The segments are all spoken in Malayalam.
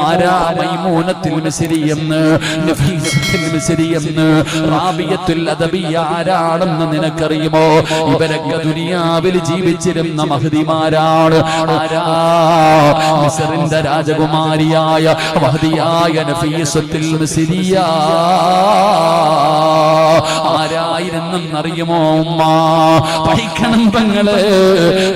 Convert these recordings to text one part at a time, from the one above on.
ആരാ മൈമൂനത്തുൽ മിസ്രിയെന്ന് നഫീസത്തുൽ മിസ്രിയെന്ന് റാബിയത്തുൽ അദബിയ ആരാണെന്ന് നിനക്കറിയുമോ? ഇവരൊക്കെ ദുനിയാവിൽ ജീവിച്ചിരുന്ന മഹദിമാരാണ്. ആരാ? മിസ്റിന്റെ രാജകുമാരിയായ മഹദിയായ നഫീസത്തുൽ മിസ്രിയ ആരായിരുന്നെന്നറിയുമോ ഉമ്മ? പഠിക്കണം പെങ്ങള്.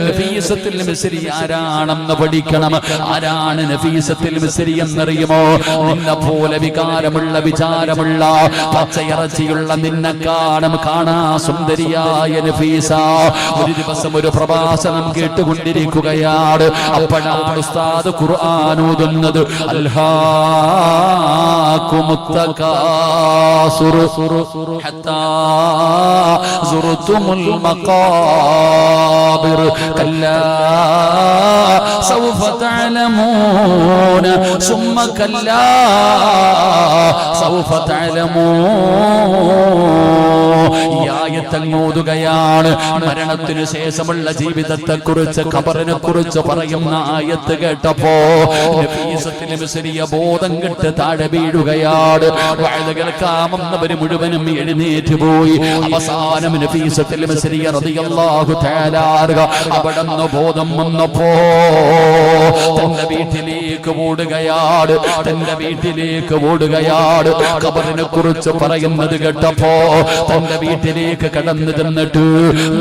നഫീസത്തുൽ മിസ്രി ആരാണെന്ന് പഠിക്കണം. ആരാണ് നഫീസത്തുൽ മിസ്രി എന്നറിയുമോ? നിന്നെ പോലെ വികാരമുള്ള വിചാരമുള്ള പച്ചയിറച്ചിയുള്ള നിന്നെ കാണാ സുന്ദരിയായ നഫീസ ഒരു ദിവസം ഒരു പ്രഭാഷണം കേട്ടുകൊണ്ടിരിക്കുകയാണ്. അപ്പോഴാണ് ഉസ്താദ് ഖുർആൻ ഓതുന്നത്. അൽഹാകുമുത് തകാസുർ ഹത്താ സുർതുമുൽ മഖാബിർ കല്ലാ സൗഫ തഅലമൂന ثم كلا سوف تعلمون. മരണത്തിനു ശേഷമുള്ള ജീവിതത്തെ കുറിച്ച് ഖബറിനെ കുറിച്ച് പറയുന്ന ആയത്ത് കേട്ടപ്പോ നഫീസത്തുൽ മിസ്രിയ ബോധം കെട്ട് താഴെ വീഴുകയാണ്. വഅദ് കേൾക്കാമെന്നവര് മുഴുവനും എഴുന്നേറ്റ് പോയി. അവസാനം നഫീസത്തുൽ മിസ്രിയ റളിയല്ലാഹു തആല അവിടുന്ന് ബോധം വന്നപ്പോ തന്റെ വീട്ടിലേക്ക് ഓടുകയാണ്. തന്റെ വീട്ടിലേക്ക് ഓടുകയാണ്. ഖബറിനെ കുറിച്ച് പറയുന്നത് കേട്ടപ്പോ തന്റെ വീട്ടിലേക്ക് കടന്നു ചെന്നിട്ട്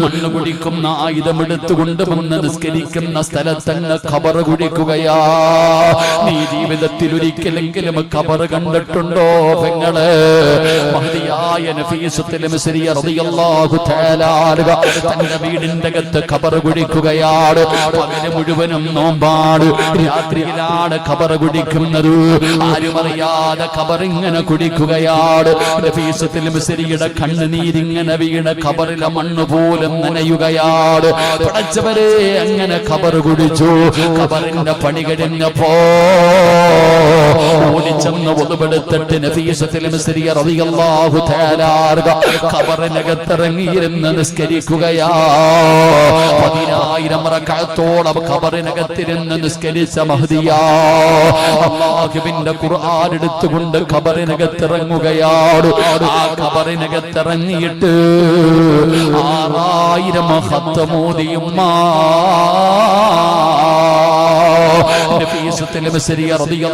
മണ്ണ് കുടിക്കുന്ന ആയുധം എടുത്തുകൊണ്ട് വന്ന് നിസ്കരിക്കുന്ന സ്ഥലത്തന്നെ ഖബർ കുടിക്കുകയാ. നീ ജീവിതത്തിൽ ഒരിക്കലെങ്കിലും ഖബർ കണ്ടിട്ടുണ്ടോ പെങ്ങള്? മഹദിയായ നഫീസത്തുൽ മിസ്രിയ റളിയല്ലാഹു തആല തന്റെ വീടിന്റെ അകത്ത് ഖബർ കുടിക്കുകയാണ്. പകല് മുഴുവനും നോമ്പാണ്. രാത്രിയിലാണ് ഖബർ കുടിക്കുന്നത്. ആരും അറിയാതെ ഖബർ ഇങ്ങനെ കുടിക്കുകയാണ്. നഫീസത്തുൽ മിസ്രിയുടെ കണ്ണുനീരിങ്ങനെ വീണ ഖബറിലെ മണ്ണ് പോലും നനയുകയാണ്. പടച്ചവരെ അങ്ങനെ ഖബർ കുടിച്ചു. ഖബറിന്റെ പണി കഴിഞ്ഞപ്പോ ഓടിച്ചെന്ന് ഒതുപെടുത്തിട്ട് നഫീസത്തുൽ മിസ്രിയ റളിയല്ലാഹു തആല ഖബറിനകത്തിറങ്ങിയിരുന്ന് നിസ്കരിക്കുകയാ. 10,000 റക്അത്തോളം ഖബറിനകത്തിരുന്ന് നിസ്കരിച്ച മഹദിയാ അല്ലാഹുവിന്റെ ഖുർആൻ എടുത്തുകൊണ്ട് ഖബറിനകത്തിറങ്ങുകയാണ്. ആ ഖബറിനകത്തിറങ്ങിയിട്ട് 6000 ഖത്ം ഓതിയുമ്മ നഫീസത്തുൽ മിസ്രിയ റളിയല്ലാഹു